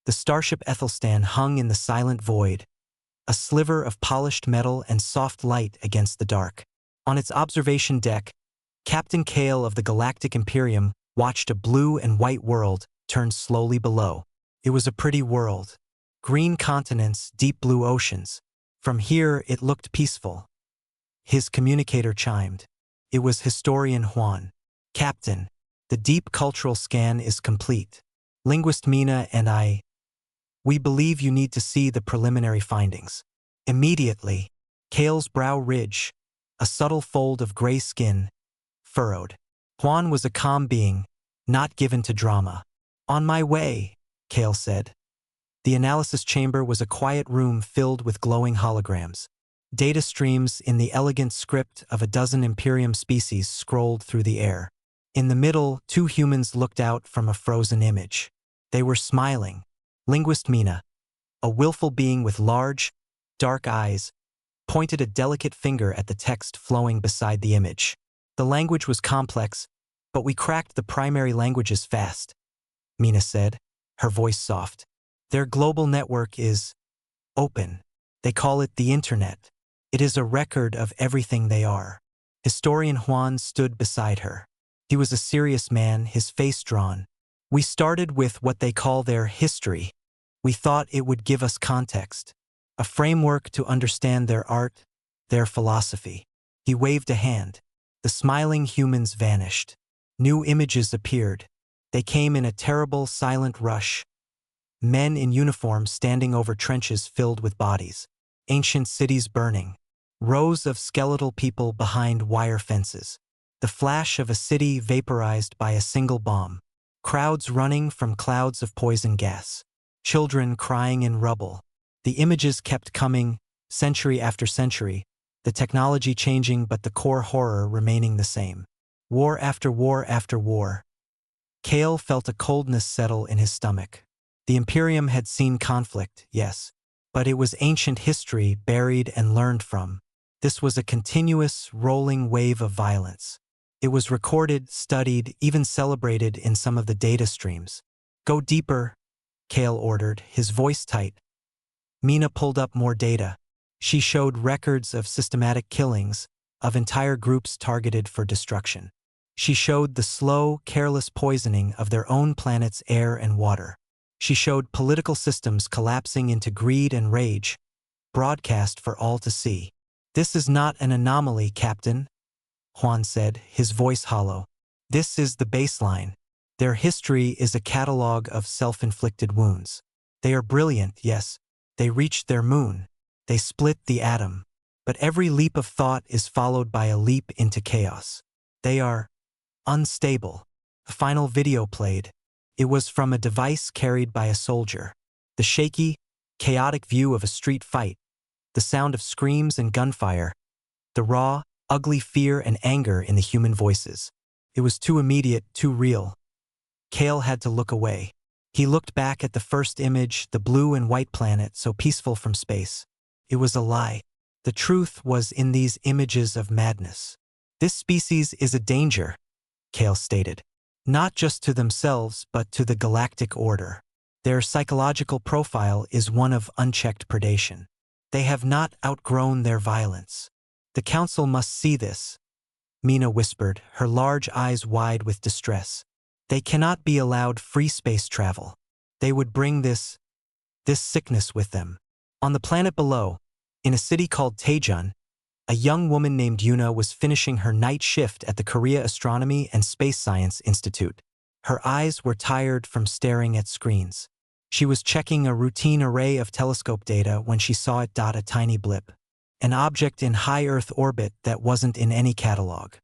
The starship Ethelstan hung in the silent void, a sliver of polished metal and soft light against the dark. On its observation deck, Captain Kale of the Galactic Imperium watched a blue and white world turn slowly below. It was a pretty world. Green continents, deep blue oceans. From here, it looked peaceful. His communicator chimed. It was Historian Juan. Captain, the deep cultural scan is complete. Linguist Mina and we believe you need to see the preliminary findings. Immediately, Kale's brow ridge, a subtle fold of gray skin, furrowed. Juan was a calm being, not given to drama. On my way, Kale said. The analysis chamber was a quiet room filled with glowing holograms. Data streams in the elegant script of a dozen Imperium species scrolled through the air. In the middle, two humans looked out from a frozen image. They were smiling. Linguist Mina, a willful being with large, dark eyes, pointed a delicate finger at the text flowing beside the image. The language was complex, but we cracked the primary languages fast, Mina said, her voice soft. Their global network is open. They call it the Internet. It is a record of everything they are. Historian Juan stood beside her. He was a serious man, his face drawn. We started with what they call their history. We thought it would give us context, a framework to understand their art, their philosophy. He waved a hand. The smiling humans vanished. New images appeared. They came in a terrible, silent rush. Men in uniform standing over trenches filled with bodies. Ancient cities burning. Rows of skeletal people behind wire fences. The flash of a city vaporized by a single bomb. Crowds running from clouds of poison gas. Children crying in rubble. The images kept coming, century after century, the technology changing but the core horror remaining the same. War after war after war. Kale felt a coldness settle in his stomach. The Imperium had seen conflict, yes, but it was ancient history buried and learned from. This was a continuous, rolling wave of violence. It was recorded, studied, even celebrated in some of the data streams. Go deeper, Kale ordered, his voice tight. Mina pulled up more data. She showed records of systematic killings, of entire groups targeted for destruction. She showed the slow, careless poisoning of their own planet's air and water. She showed political systems collapsing into greed and rage, broadcast for all to see. This is not an anomaly, Captain, Juan said, his voice hollow. This is the baseline. Their history is a catalog of self-inflicted wounds. They are brilliant, yes. They reached their moon. They split the atom. But every leap of thought is followed by a leap into chaos. They are unstable. The final video played. It was from a device carried by a soldier. The shaky, chaotic view of a street fight. The sound of screams and gunfire. The raw, ugly fear and anger in the human voices. It was too immediate, too real. Kale had to look away. He looked back at the first image, the blue and white planet so peaceful from space. It was a lie. The truth was in these images of madness. This species is a danger, Kale stated. Not just to themselves, but to the galactic order. Their psychological profile is one of unchecked predation. They have not outgrown their violence. The Council must see this, Mina whispered, her large eyes wide with distress. They cannot be allowed free space travel. They would bring this sickness with them. On the planet below, in a city called Taejun, a young woman named Yuna was finishing her night shift at the Korea Astronomy and Space Science Institute. Her eyes were tired from staring at screens. She was checking a routine array of telescope data when she saw it dot a tiny blip. An object in high Earth orbit that wasn't in any catalog.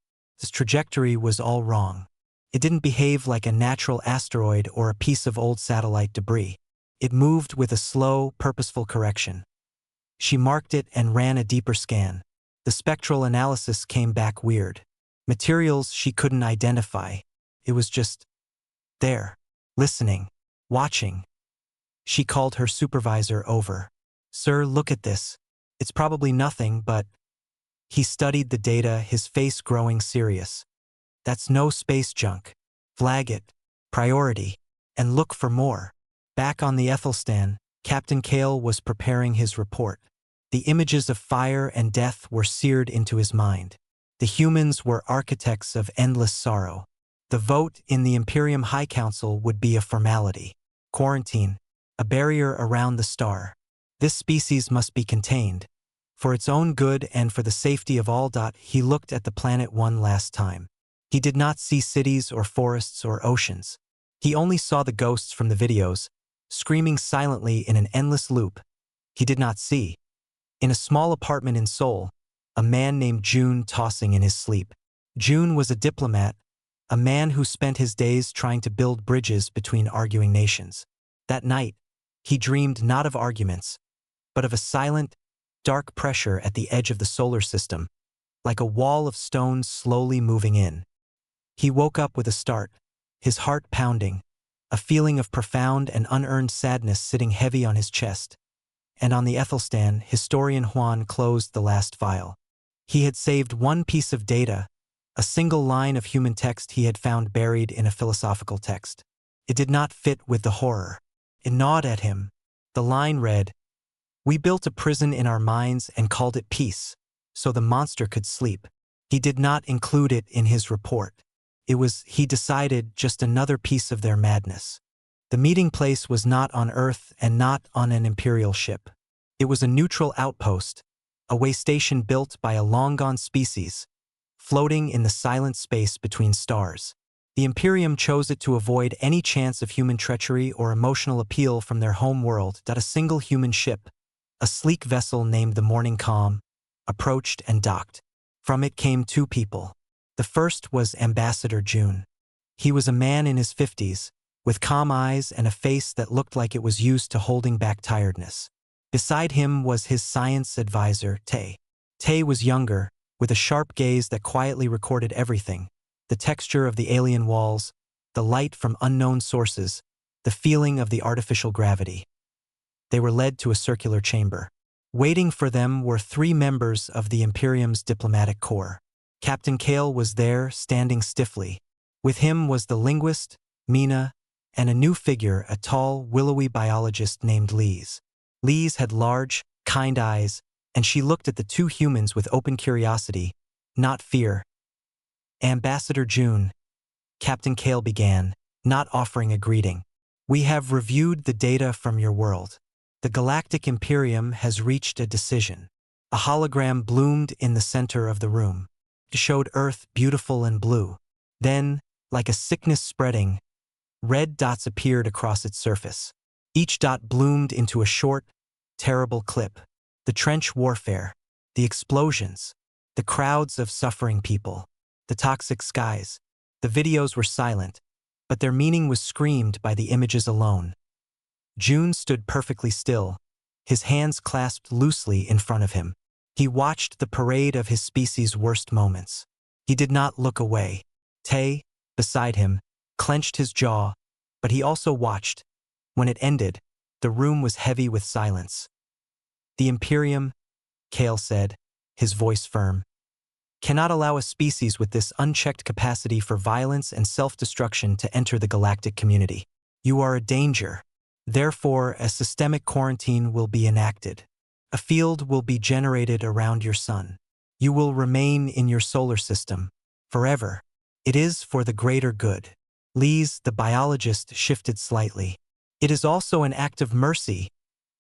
Its trajectory was all wrong. It didn't behave like a natural asteroid or a piece of old satellite debris. It moved with a slow, purposeful correction. She marked it and ran a deeper scan. The spectral analysis came back weird. Materials she couldn't identify. It was just there, listening, watching. She called her supervisor over. Sir, look at this. It's probably nothing, but... He studied the data, his face growing serious. That's no space junk. Flag it. Priority. And look for more. Back on the Ethelstan, Captain Kale was preparing his report. The images of fire and death were seared into his mind. The humans were architects of endless sorrow. The vote in the Imperium High Council would be a formality. Quarantine, a barrier around the star. This species must be contained. For its own good and for the safety of all. He looked at the planet one last time. He did not see cities or forests or oceans. He only saw the ghosts from the videos, screaming silently in an endless loop. He did not see. In a small apartment in Seoul, a man named June tossing in his sleep. June was a diplomat, a man who spent his days trying to build bridges between arguing nations. That night, he dreamed not of arguments, but of a silent, dark pressure at the edge of the solar system, like a wall of stones slowly moving in. He woke up with a start, his heart pounding, a feeling of profound and unearned sadness sitting heavy on his chest. And on the Ethelstan, historian Juan closed the last file. He had saved one piece of data, a single line of human text he had found buried in a philosophical text. It did not fit with the horror. It gnawed at him. The line read, "We built a prison in our minds and called it peace, so the monster could sleep." He did not include it in his report. It was, he decided, just another piece of their madness. The meeting place was not on Earth and not on an Imperial ship. It was a neutral outpost, a way station built by a long-gone species, floating in the silent space between stars. The Imperium chose it to avoid any chance of human treachery or emotional appeal from their home world. A single human ship, a sleek vessel named the Morning Calm, approached and docked. From it came two people. The first was Ambassador June. He was a man in his 50s, with calm eyes and a face that looked like it was used to holding back tiredness. Beside him was his science advisor, Tae. Tae was younger, with a sharp gaze that quietly recorded everything: the texture of the alien walls, the light from unknown sources, the feeling of the artificial gravity. They were led to a circular chamber. Waiting for them were 3 members of the Imperium's diplomatic corps. Captain Kale was there, standing stiffly. With him was the linguist, Mina, and a new figure, a tall, willowy biologist named Lise. Lise had large, kind eyes, and she looked at the 2 humans with open curiosity, not fear. "Ambassador June," Captain Kale began, not offering a greeting. "We have reviewed the data from your world. The Galactic Imperium has reached a decision." A hologram bloomed in the center of the room. It showed Earth beautiful and blue. Then, like a sickness spreading, red dots appeared across its surface. Each dot bloomed into a short, terrible clip. The trench warfare, the explosions, the crowds of suffering people, the toxic skies. The videos were silent, but their meaning was screamed by the images alone. June stood perfectly still, his hands clasped loosely in front of him. He watched the parade of his species' worst moments. He did not look away. Tae, beside him, clenched his jaw, but he also watched. When it ended, the room was heavy with silence. "The Imperium," Kale said, his voice firm, "cannot allow a species with this unchecked capacity for violence and self-destruction to enter the galactic community. You are a danger. Therefore, a systemic quarantine will be enacted. A field will be generated around your sun. You will remain in your solar system forever. It is for the greater good." Lise, the biologist, shifted slightly. "It is also an act of mercy,"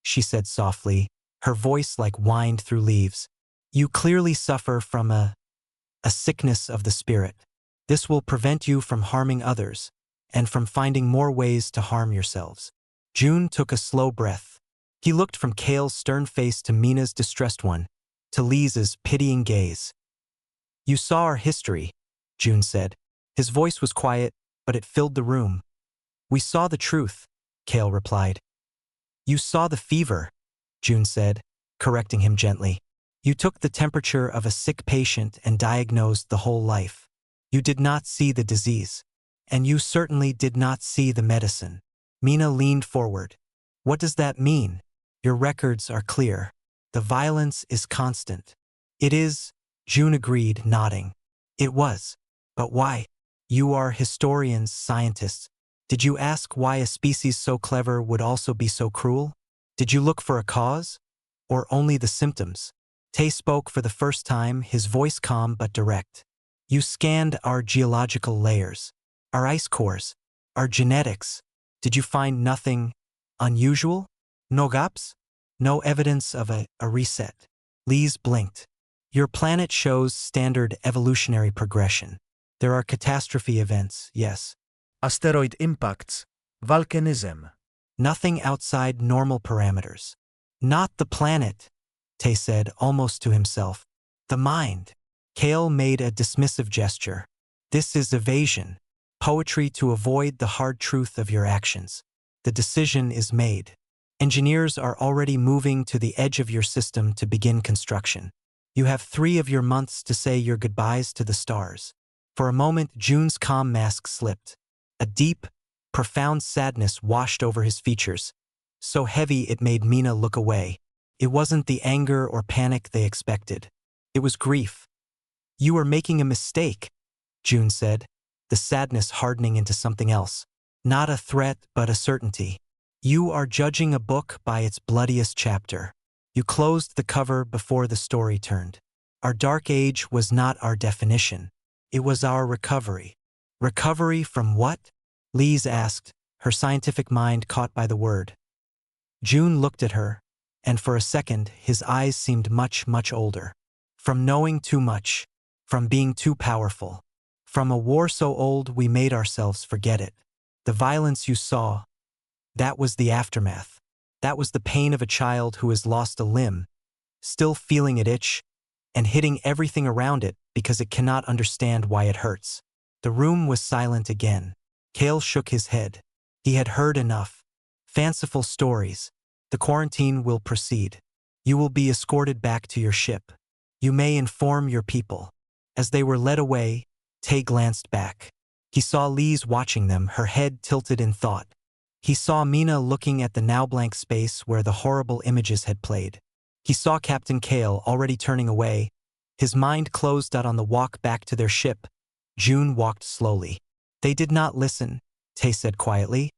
she said softly, her voice like wind through leaves. "You clearly suffer from a sickness of the spirit. This will prevent you from harming others, and from finding more ways to harm yourselves." June took a slow breath. He looked from Kale's stern face to Mina's distressed one, to Lisa's pitying gaze. "You saw our history," June said. His voice was quiet, but it filled the room. "We saw the truth," Kale replied. "You saw the fever," June said, correcting him gently. "You took the temperature of a sick patient and diagnosed the whole life. You did not see the disease. And you certainly did not see the medicine." Mina leaned forward. "What does that mean?" "Your records are clear. The violence is constant." "It is," June agreed, nodding. "It was. But why? You are historians, scientists. Did you ask why a species so clever would also be so cruel? Did you look for a cause? Or only the symptoms? Tay spoke for the first time, his voice calm but direct. You scanned our geological layers, our ice cores, our genetics. Did you find nothing unusual? No gaps? No evidence of a reset? Lise blinked. Your planet shows standard evolutionary progression. There are catastrophe events, yes. Asteroid impacts, volcanism. Nothing outside normal parameters. Not the planet, Tay said almost to himself. The mind. Kale made a dismissive gesture. This is evasion. Poetry to avoid the hard truth of your actions. The decision is made. Engineers are already moving to the edge of your system to begin construction. You have 3 of your months to say your goodbyes to the stars. For a moment, June's calm mask slipped. A deep, profound sadness washed over his features, so heavy it made Mina look away. It wasn't the anger or panic they expected. It was grief. You are making a mistake, June said, the sadness hardening into something else. Not a threat, but a certainty. You are judging a book by its bloodiest chapter. You closed the cover before the story turned. Our dark age was not our definition. It was our recovery. Recovery from what? Lise asked, her scientific mind caught by the word. June looked at her, and for a second his eyes seemed much, much older. From knowing too much. From being too powerful. From a war so old we made ourselves forget it. The violence you saw, that was the aftermath. That was the pain of a child who has lost a limb, still feeling it itch, and hitting everything around it because it cannot understand why it hurts. The room was silent again. Kale shook his head. He had heard enough. Fanciful stories. The quarantine will proceed. You will be escorted back to your ship. You may inform your people. As they were led away, Tay glanced back. He saw Lise watching them, her head tilted in thought. He saw Mina looking at the now blank space where the horrible images had played. He saw Captain Kale already turning away. His mind closed out on the walk back to their ship. June walked slowly. They did not listen, Tay said quietly.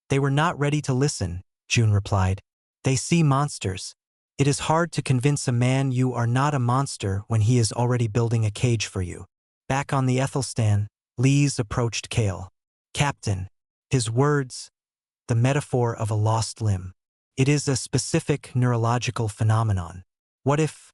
They were not ready to listen, June replied. They see monsters. It is hard to convince a man you are not a monster when he is already building a cage for you. Back on the Ethelstan, Lise approached Kale. Captain. His words, the metaphor of a lost limb. It is a specific neurological phenomenon. What if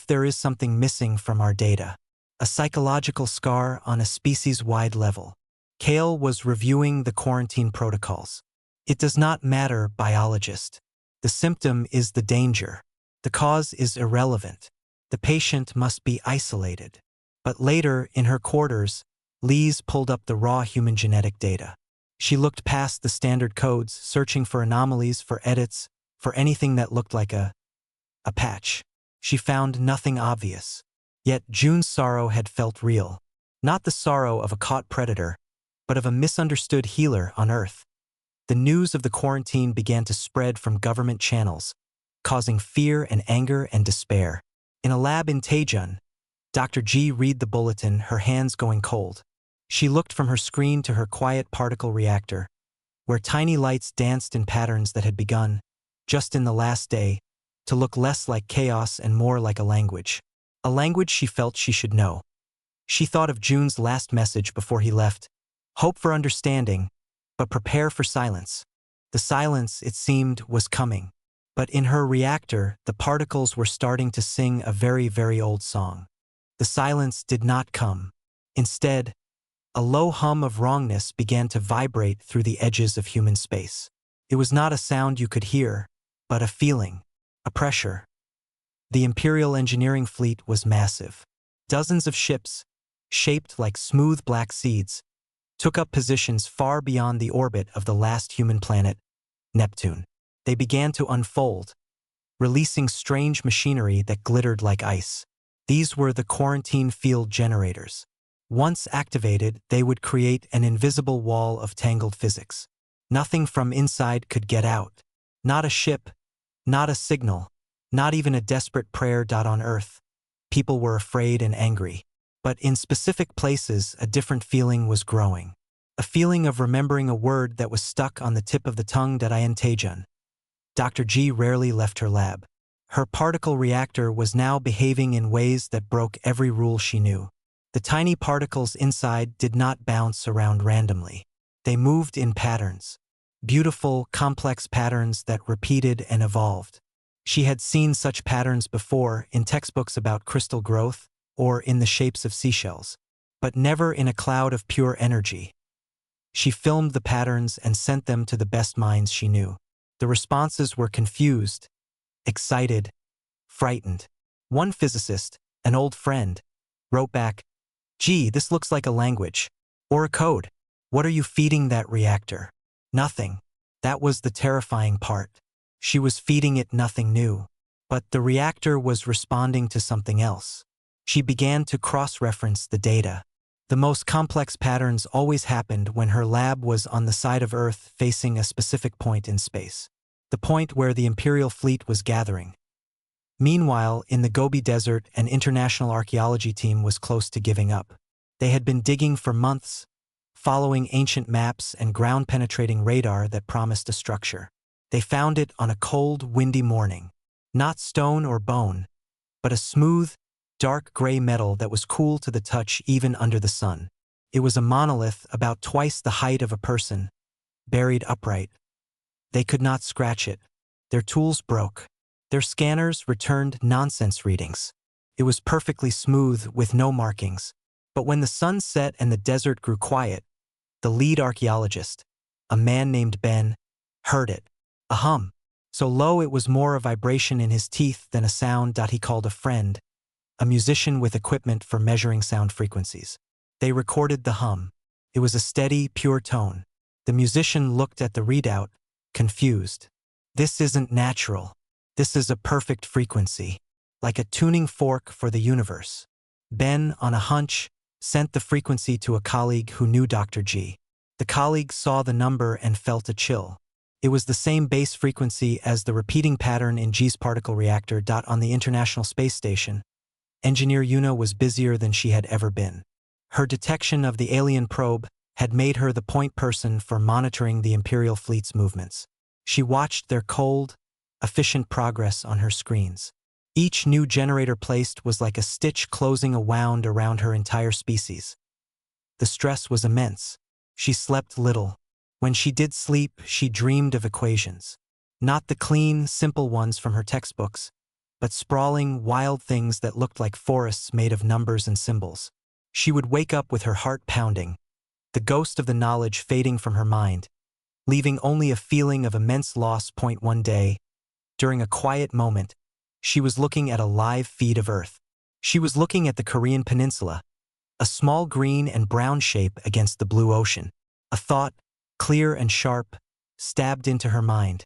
there is something missing from our data? A psychological scar on a species-wide level. Kale was reviewing the quarantine protocols. It does not matter, biologist. The symptom is the danger. The cause is irrelevant. The patient must be isolated. But later, in her quarters, Lise pulled up the raw human genetic data. She looked past the standard codes, searching for anomalies, for edits, for anything that looked like a patch. She found nothing obvious. Yet June's sorrow had felt real. Not the sorrow of a caught predator, but of a misunderstood healer on Earth. The news of the quarantine began to spread from government channels, causing fear and anger and despair. In a lab in Taejun, Dr. G read the bulletin, her hands going cold. She looked from her screen to her quiet particle reactor, where tiny lights danced in patterns that had begun, just in the last day, to look less like chaos and more like a language. A language she felt she should know. She thought of June's last message before he left. Hope for understanding, but prepare for silence. The silence, it seemed, was coming. But in her reactor, the particles were starting to sing a very, very old song. The silence did not come. Instead, a low hum of wrongness began to vibrate through the edges of human space. It was not a sound you could hear, but a feeling, a pressure. The Imperial engineering fleet was massive. Dozens of ships, shaped like smooth black seeds, took up positions far beyond the orbit of the last human planet, Neptune. They began to unfold, releasing strange machinery that glittered like ice. These were the quarantine field generators. Once activated, they would create an invisible wall of tangled physics. Nothing from inside could get out. Not a ship, not a signal, not even a desperate prayer. On Earth, people were afraid and angry. But in specific places, a different feeling was growing. a feeling of remembering a word that was stuck on the tip of the tongue. Taejun. Dr. G rarely left her lab. Her particle reactor was now behaving in ways that broke every rule she knew. The tiny particles inside did not bounce around randomly. They moved in patterns. Beautiful, complex patterns that repeated and evolved. She had seen such patterns before in textbooks about crystal growth or in the shapes of seashells, but never in a cloud of pure energy. She filmed the patterns and sent them to the best minds she knew. The responses were confused, excited, frightened. One physicist, an old friend, wrote back, "Gee, this looks like a language. Or a code. What are you feeding that reactor?" Nothing. That was the terrifying part. She was feeding it nothing new. But the reactor was responding to something else. She began to cross-reference the data. The most complex patterns always happened when her lab was on the side of Earth facing a specific point in space. The point where the Imperial fleet was gathering. Meanwhile, in the Gobi Desert, an international archaeology team was close to giving up. They had been digging for months, following ancient maps and ground-penetrating radar that promised a structure. They found it on a cold, windy morning. Not stone or bone, but a smooth, dark gray metal that was cool to the touch even under the sun. It was a monolith about twice the height of a person, buried upright. They could not scratch it. Their tools broke. Their scanners returned nonsense readings. It was perfectly smooth with no markings. But when the sun set and the desert grew quiet, the lead archaeologist, a man named Ben, heard it. A hum. So low it was more a vibration in his teeth than a sound. He called a friend, a musician with equipment for measuring sound frequencies. They recorded the hum. It was a steady, pure tone. The musician looked at the readout, confused. This isn't natural. This is a perfect frequency, like a tuning fork for the universe. Ben, on a hunch, sent the frequency to a colleague who knew Dr. G. The colleague saw the number and felt a chill. It was the same base frequency as the repeating pattern in G's particle reactor. On the International Space Station, Engineer Yuna was busier than she had ever been. Her detection of the alien probe had made her the point person for monitoring the Imperial fleet's movements. She watched their cold, efficient progress on her screens. Each new generator placed was like a stitch closing a wound around her entire species. The stress was immense. She slept little. When she did sleep, she dreamed of equations. Not the clean, simple ones from her textbooks, but sprawling, wild things that looked like forests made of numbers and symbols. She would wake up with her heart pounding, the ghost of the knowledge fading from her mind, leaving only a feeling of immense loss. One day, during a quiet moment, she was looking at a live feed of Earth. She was looking at the Korean peninsula, a small green and brown shape against the blue ocean. A thought, clear and sharp, stabbed into her mind.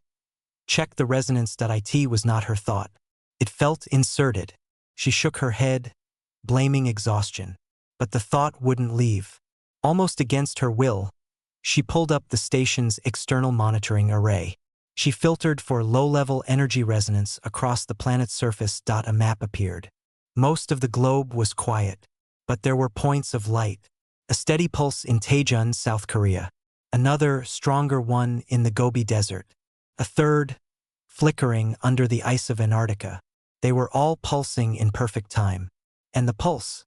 Check the resonance. It was not her thought. It felt inserted. She shook her head, blaming exhaustion. But the thought wouldn't leave. Almost against her will, she pulled up the station's external monitoring array. She filtered for low-level energy resonance across the planet's surface. A map appeared. Most of the globe was quiet, but there were points of light. A steady pulse in Taejun, South Korea. Another, stronger one in the Gobi Desert. A third, flickering under the ice of Antarctica. They were all pulsing in perfect time. And the pulse,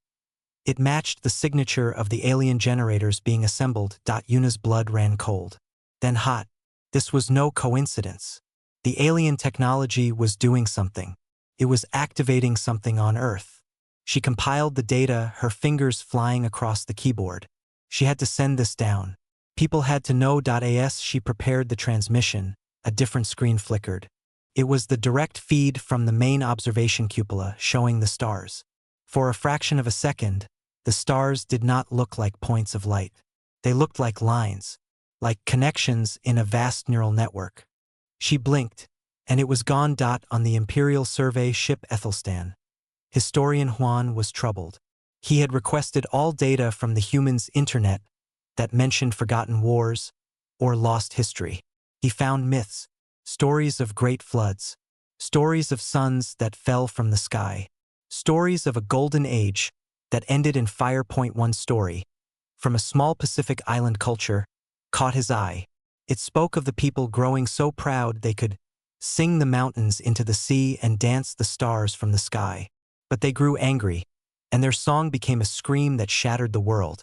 it matched the signature of the alien generators being assembled. Yuna's blood ran cold. Then hot. This was no coincidence. The alien technology was doing something. It was activating something on Earth. She compiled the data, her fingers flying across the keyboard. She had to send this down. People had to know. As she prepared the transmission, a different screen flickered. It was the direct feed from the main observation cupola showing the stars. For a fraction of a second, the stars did not look like points of light. They looked like lines, like connections in a vast neural network. She blinked, and it was gone. On the Imperial Survey ship Ethelstan, historian Juan was troubled. He had requested all data from the humans' internet that mentioned forgotten wars or lost history. He found myths, stories of great floods, stories of suns that fell from the sky, stories of a golden age that ended in fire. One story, from a small Pacific island culture, caught his eye. It spoke of the people growing so proud they could sing the mountains into the sea and dance the stars from the sky. But they grew angry, and their song became a scream that shattered the world.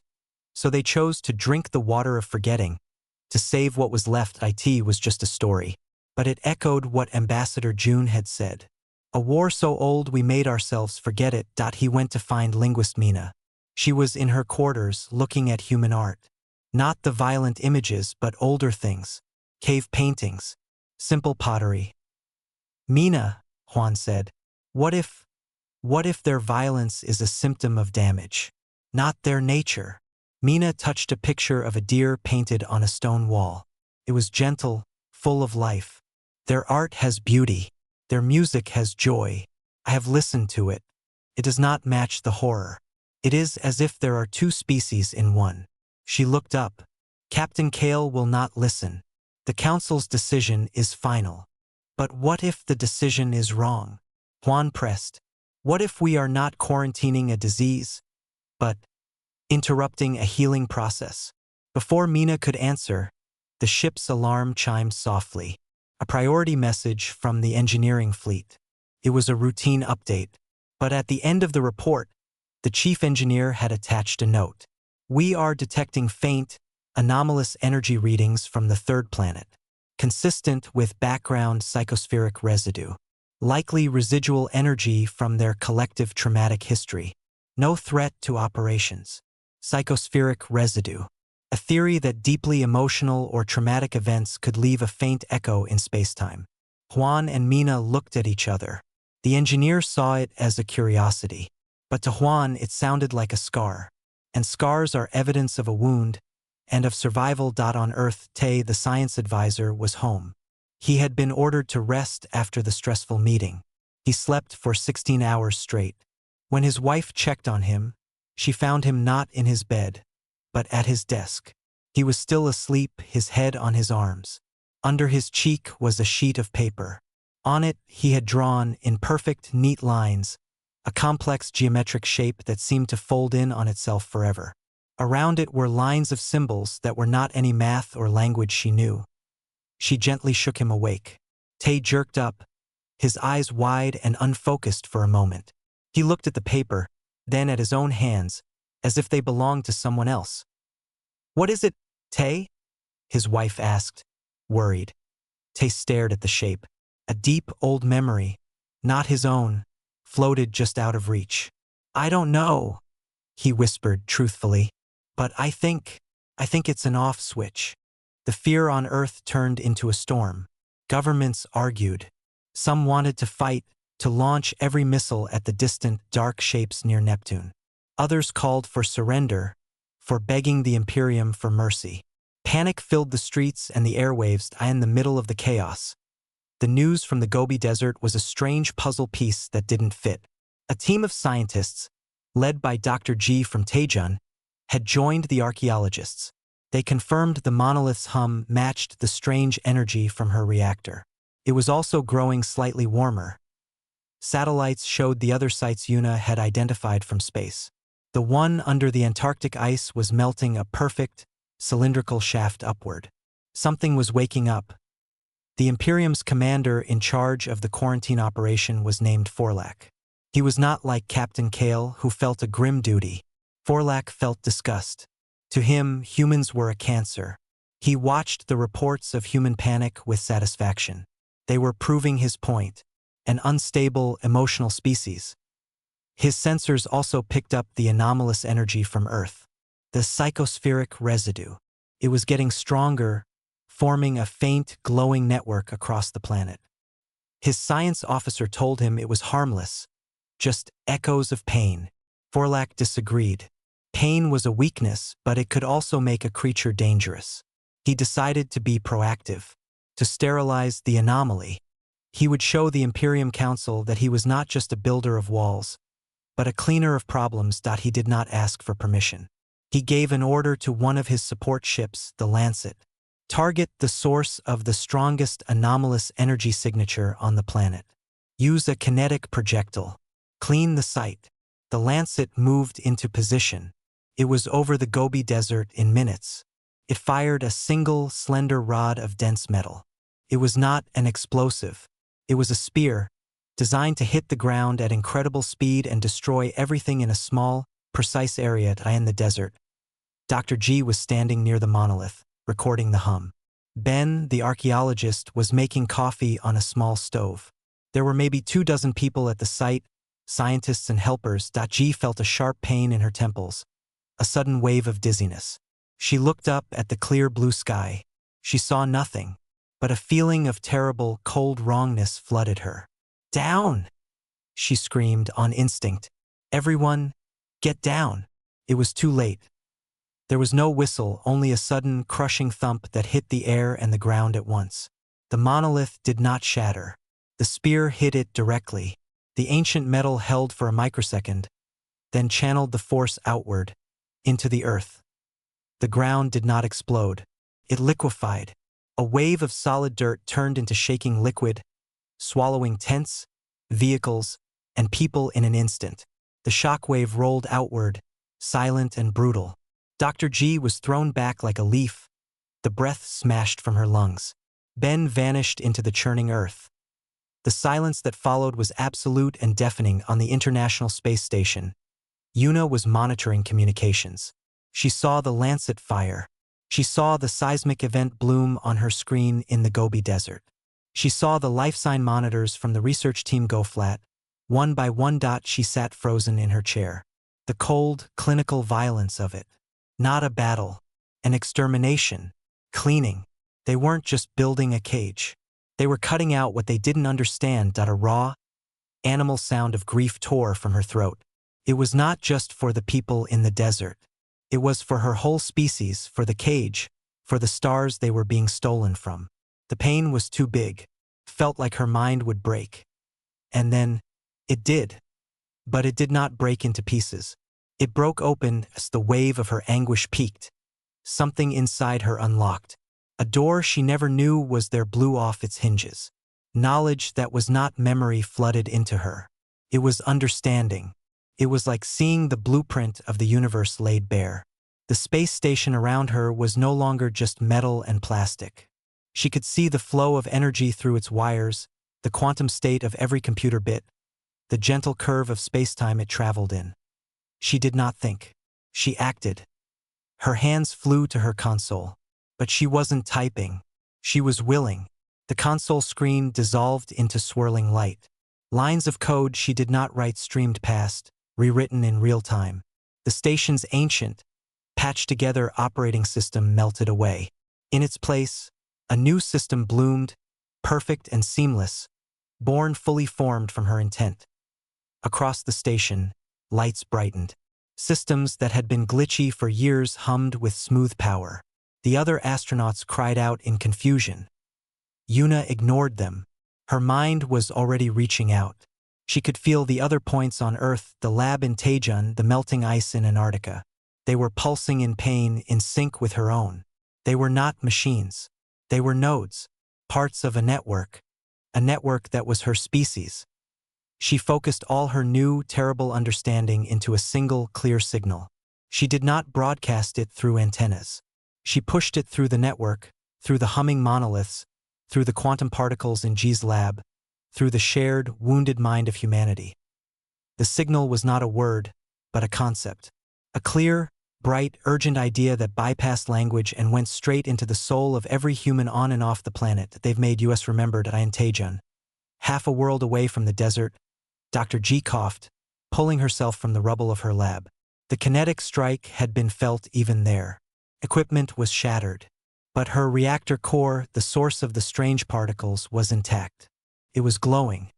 So they chose to drink the water of forgetting. To save what was left, it was just a story. But it echoed what Ambassador June had said. A war so old we made ourselves forget it. He went to find linguist Mina. She was in her quarters looking at human art. Not the violent images, but older things. Cave paintings. Simple pottery. Mina, Juan said, what if their violence is a symptom of damage, not their nature? Mina touched a picture of a deer painted on a stone wall. It was gentle, full of life. Their art has beauty. Their music has joy. I have listened to it. It does not match the horror. It is as if there are two species in one. She looked up. Captain Kale will not listen. The council's decision is final. But what if the decision is wrong? Juan pressed. What if we are not quarantining a disease, but interrupting a healing process? Before Mina could answer, the ship's alarm chimed softly. A priority message from the engineering fleet. It was a routine update, but at the end of the report, the chief engineer had attached a note. We are detecting faint, anomalous energy readings from the third planet, consistent with background psychospheric residue. Likely residual energy from their collective traumatic history. No threat to operations. Psychospheric residue. A theory that deeply emotional or traumatic events could leave a faint echo in spacetime. Juan and Mina looked at each other. The engineer saw it as a curiosity. But to Juan it sounded like a scar. And scars are evidence of a wound, and of survival. On Earth, Tay, the science advisor, was home. He had been ordered to rest after the stressful meeting. He slept for 16 hours straight. When his wife checked on him, she found him not in his bed, but at his desk. He was still asleep, his head on his arms. Under his cheek was a sheet of paper. On it, he had drawn, in perfect, neat lines, a complex geometric shape that seemed to fold in on itself forever. Around it were lines of symbols that were not any math or language she knew. She gently shook him awake. Tay jerked up, his eyes wide and unfocused for a moment. He looked at the paper, then at his own hands, as if they belonged to someone else. What is it, Tay? His wife asked, worried. Tay stared at the shape. A deep, old memory, not his own, floated just out of reach. I don't know, he whispered truthfully. But I think it's an off switch. The fear on Earth turned into a storm. Governments argued. Some wanted to fight, to launch every missile at the distant, dark shapes near Neptune. Others called for surrender, for begging the Imperium for mercy. Panic filled the streets and the airwaves in the middle of the chaos. The news from the Gobi Desert was a strange puzzle piece that didn't fit. A team of scientists, led by Dr. G from Taejun, had joined the archaeologists. They confirmed the monolith's hum matched the strange energy from her reactor. It was also growing slightly warmer. Satellites showed the other sites Yuna had identified from space. The one under the Antarctic ice was melting a perfect, cylindrical shaft upward. Something was waking up. The Imperium's commander in charge of the quarantine operation was named Forlac. He was not like Captain Kale, who felt a grim duty. Forlac felt disgust. To him, humans were a cancer. He watched the reports of human panic with satisfaction. They were proving his point, an unstable, emotional species. His sensors also picked up the anomalous energy from Earth, the psychospheric residue. It was getting stronger, forming a faint, glowing network across the planet. His science officer told him it was harmless, just echoes of pain. Forlac disagreed. Pain was a weakness, but it could also make a creature dangerous. He decided to be proactive, to sterilize the anomaly. He would show the Imperium Council that he was not just a builder of walls, but a cleaner of problems. He did not ask for permission. He gave an order to one of his support ships, the Lancet. Target the source of the strongest anomalous energy signature on the planet. Use a kinetic projectile. Clean the site. The Lancet moved into position. It was over the Gobi Desert in minutes. It fired a single, slender rod of dense metal. It was not an explosive. It was a spear, designed to hit the ground at incredible speed and destroy everything in a small, precise area in the desert. Dr. G was standing near the monolith, recording the hum. Ben, the archaeologist, was making coffee on a small stove. There were maybe 24 people at the site, scientists and helpers. G felt a sharp pain in her temples, a sudden wave of dizziness. She looked up at the clear blue sky. She saw nothing, but a feeling of terrible, cold wrongness flooded her. "Down!" she screamed on instinct. "Everyone, get down!" It was too late. There was no whistle, only a sudden, crushing thump that hit the air and the ground at once. The monolith did not shatter. The spear hit it directly. The ancient metal held for a microsecond, then channeled the force outward, into the earth. The ground did not explode. It liquefied. A wave of solid dirt turned into shaking liquid, swallowing tents, vehicles, and people in an instant. The shockwave rolled outward, silent and brutal. Dr. G was thrown back like a leaf, the breath smashed from her lungs. Ben vanished into the churning earth. The silence that followed was absolute and deafening on the International Space Station. Yuna was monitoring communications. She saw the Lancet fire. She saw the seismic event bloom on her screen in the Gobi Desert. She saw the life sign monitors from the research team go flat. One by one. She sat frozen in her chair. The cold, clinical violence of it. Not a battle, an extermination, cleaning. They weren't just building a cage. They were cutting out what they didn't understand. A raw, animal sound of grief tore from her throat. It was not just for the people in the desert. It was for her whole species, for the cage, for the stars they were being stolen from. The pain was too big. Felt like her mind would break. And then, it did. But it did not break into pieces. It broke open as the wave of her anguish peaked. Something inside her unlocked. A door she never knew was there blew off its hinges. Knowledge that was not memory flooded into her. It was understanding. It was like seeing the blueprint of the universe laid bare. The space station around her was no longer just metal and plastic. She could see the flow of energy through its wires, the quantum state of every computer bit, the gentle curve of spacetime it traveled in. She did not think. She acted. Her hands flew to her console. But she wasn't typing. She was willing. The console screen dissolved into swirling light. Lines of code she did not write streamed past, rewritten in real time. The station's ancient, patched-together operating system melted away. In its place, a new system bloomed, perfect and seamless, born fully formed from her intent. Across the station, lights brightened. Systems that had been glitchy for years hummed with smooth power. The other astronauts cried out in confusion. Yuna ignored them. Her mind was already reaching out. She could feel the other points on Earth, the lab in Taejun, the melting ice in Antarctica. They were pulsing in pain, in sync with her own. They were not machines. They were nodes, parts of a network that was her species. She focused all her new, terrible understanding into a single, clear signal. She did not broadcast it through antennas. She pushed it through the network, through the humming monoliths, through the quantum particles in G's lab, through the shared, wounded mind of humanity. The signal was not a word, but a concept. A clear, bright, urgent idea that bypassed language and went straight into the soul of every human on and off the planet. They've made us remembered at Taejun. Half a world away from the desert, Dr. G coughed, pulling herself from the rubble of her lab. The kinetic strike had been felt even there. Equipment was shattered. But her reactor core, the source of the strange particles, was intact. It was glowing.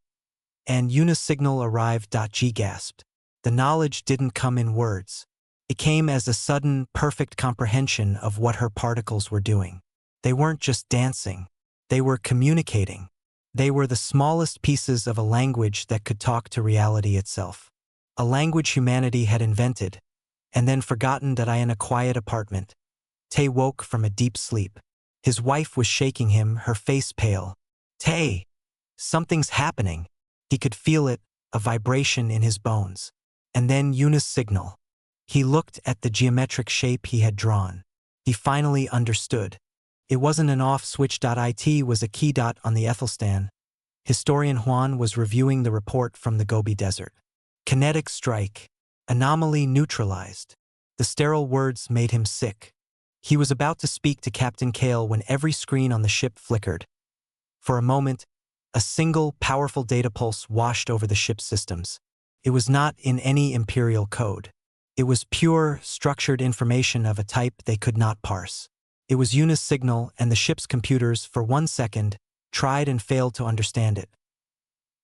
And Yuna's signal arrived. G gasped. The knowledge didn't come in words. It came as a sudden, perfect comprehension of what her particles were doing. They weren't just dancing. They were communicating. They were the smallest pieces of a language that could talk to reality itself. A language humanity had invented, and then forgotten. In a quiet apartment, Tae woke from a deep sleep. His wife was shaking him, her face pale. "Tae, something's happening." He could feel it, a vibration in his bones. And then Yuna's signal. He looked at the geometric shape he had drawn. He finally understood. It wasn't an off switch. It was a key dot on the Ethelstan. Historian Juan was reviewing the report from the Gobi Desert. Kinetic strike. Anomaly neutralized. The sterile words made him sick. He was about to speak to Captain Kale when every screen on the ship flickered. For a moment, a single, powerful data pulse washed over the ship's systems. It was not in any Imperial code. It was pure, structured information of a type they could not parse. It was Yuna's signal, and the ship's computers, for 1 second, tried and failed to understand it.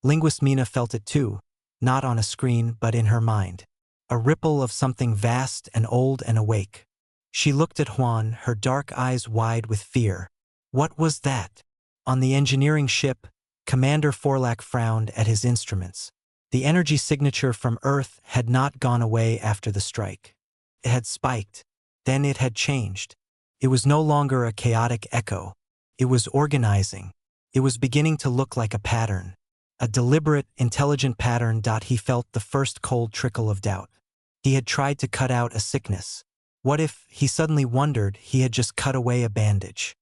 Linguist Mina felt it too, not on a screen but in her mind. A ripple of something vast and old and awake. She looked at Juan, her dark eyes wide with fear. What was that? On the engineering ship, Commander Forlack frowned at his instruments. The energy signature from Earth had not gone away after the strike. It had spiked. Then it had changed. It was no longer a chaotic echo. It was organizing. It was beginning to look like a pattern. A deliberate, intelligent pattern. He felt the first cold trickle of doubt. He had tried to cut out a sickness. What if, he suddenly wondered, he had just cut away a bandage?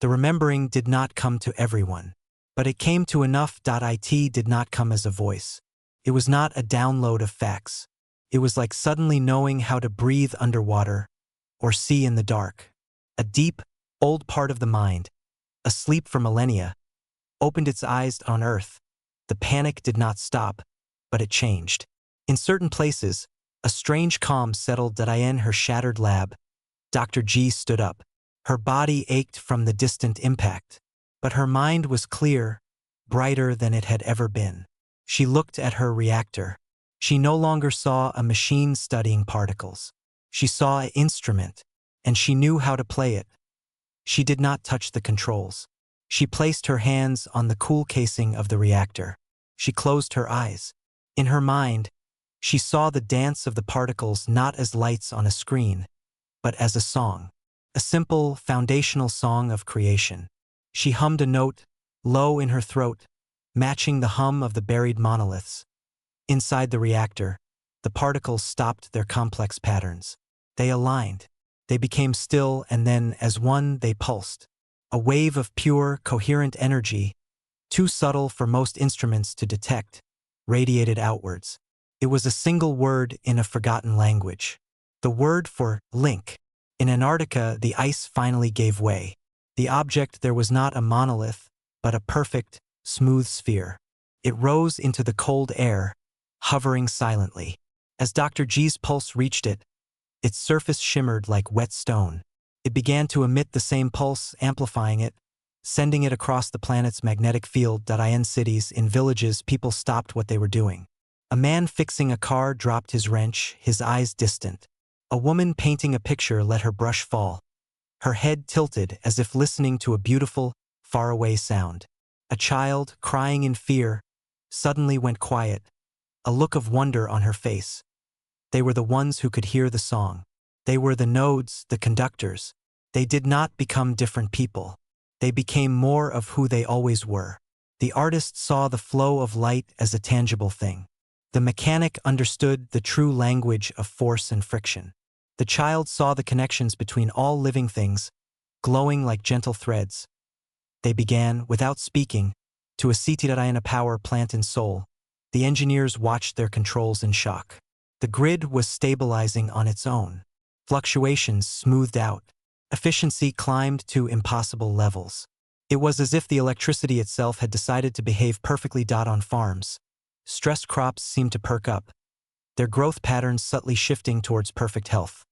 The remembering did not come to everyone. But it came to enough. It did not come as a voice. It was not a download of facts. It was like suddenly knowing how to breathe underwater or see in the dark. A deep, old part of the mind, asleep for millennia, opened its eyes on Earth. The panic did not stop, but it changed. In certain places, a strange calm settled in her shattered lab. Dr. G stood up. Her body ached from the distant impact, but her mind was clear, brighter than it had ever been. She looked at her reactor. She no longer saw a machine studying particles. She saw an instrument, and she knew how to play it. She did not touch the controls. She placed her hands on the cool casing of the reactor. She closed her eyes. In her mind, she saw the dance of the particles not as lights on a screen, but as a song. A simple, foundational song of creation. She hummed a note, low in her throat, matching the hum of the buried monoliths. Inside the reactor, the particles stopped their complex patterns. They aligned. They became still, and then, as one, they pulsed. A wave of pure, coherent energy, too subtle for most instruments to detect, radiated outwards. It was a single word in a forgotten language. The word for link. In Antarctica, the ice finally gave way. The object there was not a monolith, but a perfect, smooth sphere. It rose into the cold air, hovering silently. As Dr. G's pulse reached it, its surface shimmered like wet stone. It began to emit the same pulse, amplifying it, sending it across the planet's magnetic field. In cities, in villages, people stopped what they were doing. A man fixing a car dropped his wrench, his eyes distant. A woman painting a picture let her brush fall. Her head tilted as if listening to a beautiful, faraway sound. A child, crying in fear, suddenly went quiet, a look of wonder on her face. They were the ones who could hear the song. They were the nodes, the conductors. They did not become different people. They became more of who they always were. The artist saw the flow of light as a tangible thing. The mechanic understood the true language of force and friction. The child saw the connections between all living things, glowing like gentle threads. They began, without speaking, to in a power plant in Seoul. The engineers watched their controls in shock. The grid was stabilizing on its own. Fluctuations smoothed out. Efficiency climbed to impossible levels. It was as if the electricity itself had decided to behave perfectly. On farms, stressed crops seemed to perk up, their growth patterns subtly shifting towards perfect health.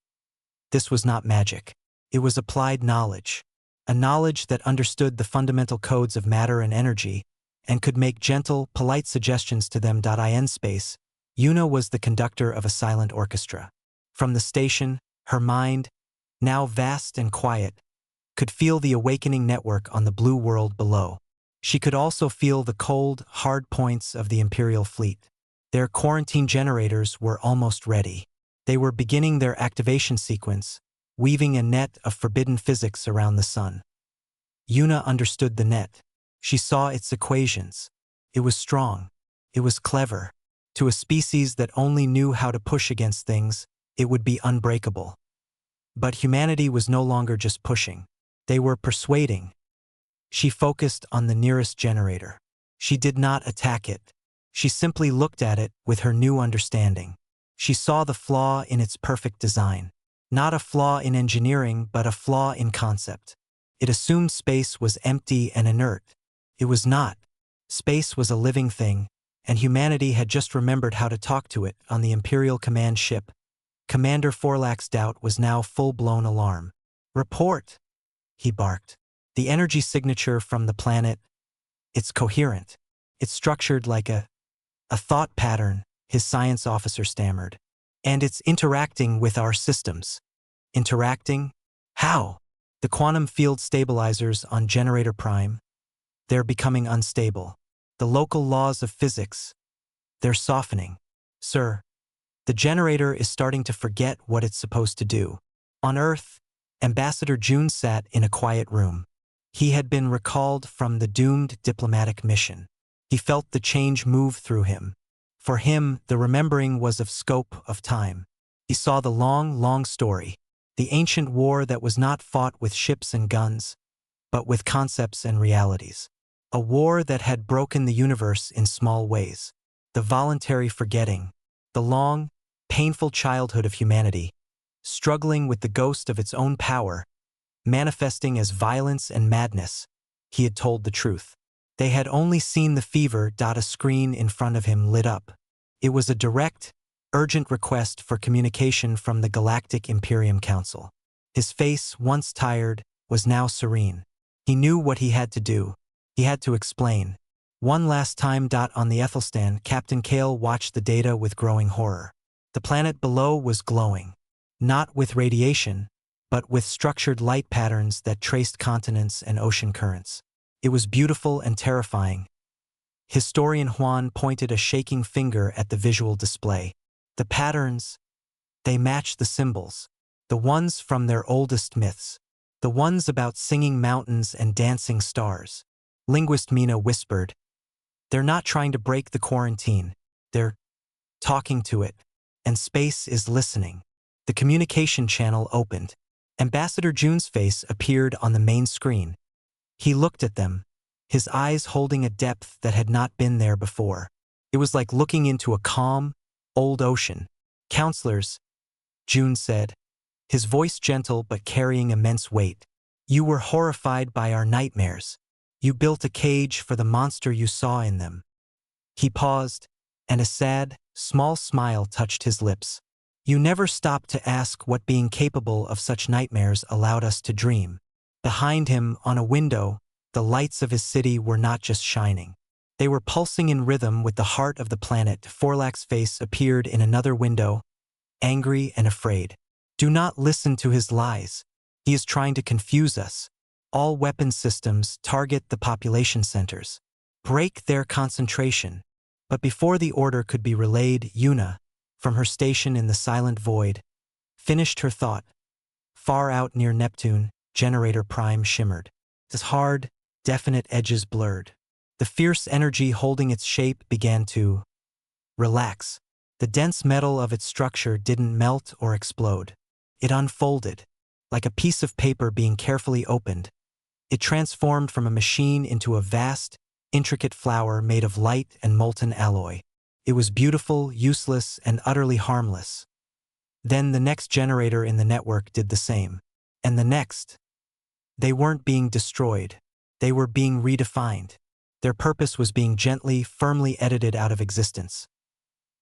This was not magic. It was applied knowledge. A knowledge that understood the fundamental codes of matter and energy, and could make gentle, polite suggestions to them. In space, Yuna was the conductor of a silent orchestra. From the station, her mind, now vast and quiet, could feel the awakening network on the blue world below. She could also feel the cold, hard points of the Imperial fleet. Their quarantine generators were almost ready. They were beginning their activation sequence, weaving a net of forbidden physics around the sun. Yuna understood the net. She saw its equations. It was strong. It was clever. To a species that only knew how to push against things, it would be unbreakable. But humanity was no longer just pushing. They were persuading. She focused on the nearest generator. She did not attack it. She simply looked at it with her new understanding. She saw the flaw in its perfect design. Not a flaw in engineering, but a flaw in concept. It assumed space was empty and inert. It was not. Space was a living thing, and humanity had just remembered how to talk to it on the Imperial Command ship. Commander Forlax's doubt was now full-blown alarm. "Report!" he barked. "The energy signature from the planet, it's coherent. It's structured like a thought pattern," his science officer stammered. "And it's interacting with our systems." Interacting? How? The quantum field stabilizers on Generator Prime, they're becoming unstable. The local laws of physics, they're softening. "Sir, the generator is starting to forget what it's supposed to do." On Earth, Ambassador June sat in a quiet room. He had been recalled from the doomed diplomatic mission. He felt the change move through him. For him, the remembering was of scope of time. He saw the long, long story, the ancient war that was not fought with ships and guns, but with concepts and realities. A war that had broken the universe in small ways. The voluntary forgetting, the long, painful childhood of humanity, struggling with the ghost of its own power, manifesting as violence and madness. He had told the truth. They had only seen the fever. A screen in front of him lit up. It was a direct, urgent request for communication from the Galactic Imperium Council. His face, once tired, was now serene. He knew what he had to do. He had to explain. One last time. On the Ethelstan, Captain Kale watched the data with growing horror. The planet below was glowing. Not with radiation, but with structured light patterns that traced continents and ocean currents. It was beautiful and terrifying. Historian Juan pointed a shaking finger at the visual display. The patterns, they matched the symbols. The ones from their oldest myths. The ones about singing mountains and dancing stars. Linguist Mina whispered, "They're not trying to break the quarantine. They're talking to it. And space is listening." The communication channel opened. Ambassador June's face appeared on the main screen. He looked at them, his eyes holding a depth that had not been there before. It was like looking into a calm, old ocean. "Counselors," June said, his voice gentle but carrying immense weight. "You were horrified by our nightmares. You built a cage for the monster you saw in them." He paused, and a sad, small smile touched his lips. "You never stopped to ask what being capable of such nightmares allowed us to dream." Behind him, on a window, the lights of his city were not just shining. They were pulsing in rhythm with the heart of the planet. Forlax's face appeared in another window, angry and afraid. "Do not listen to his lies. He is trying to confuse us. All weapon systems target the population centers. Break their concentration." But before the order could be relayed, Yuna, from her station in the silent void, finished her thought. Far out near Neptune, Generator Prime shimmered. Its hard, definite edges blurred. The fierce energy holding its shape began to relax. The dense metal of its structure didn't melt or explode. It unfolded, like a piece of paper being carefully opened. It transformed from a machine into a vast, intricate flower made of light and molten alloy. It was beautiful, useless, and utterly harmless. Then the next generator in the network did the same. And the next. They weren't being destroyed. They were being redefined. Their purpose was being gently, firmly edited out of existence.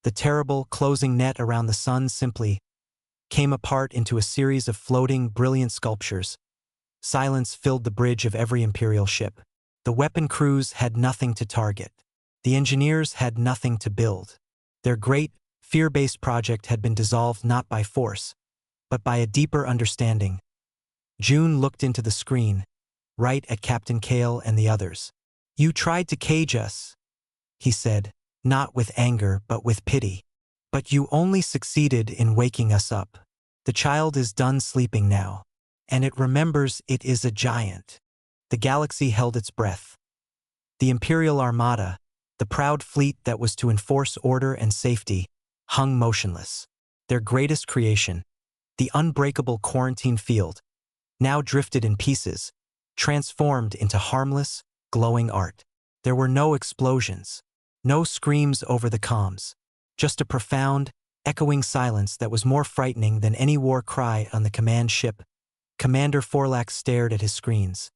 The terrible, closing net around the sun simply came apart into a series of floating, brilliant sculptures. Silence filled the bridge of every Imperial ship. The weapon crews had nothing to target. The engineers had nothing to build. Their great, fear-based project had been dissolved not by force, but by a deeper understanding. June looked into the screen, right at Captain Kale and the others. "You tried to cage us," he said, not with anger but with pity. "But you only succeeded in waking us up. The child is done sleeping now, and it remembers it is a giant." The galaxy held its breath. The Imperial Armada, the proud fleet that was to enforce order and safety, hung motionless. their greatest creation, the unbreakable quarantine field, now drifted in pieces, transformed into harmless, glowing art. There were no explosions, no screams over the comms, just a profound, echoing silence that was more frightening than any war cry on the command ship. Commander Forlax stared at his screens,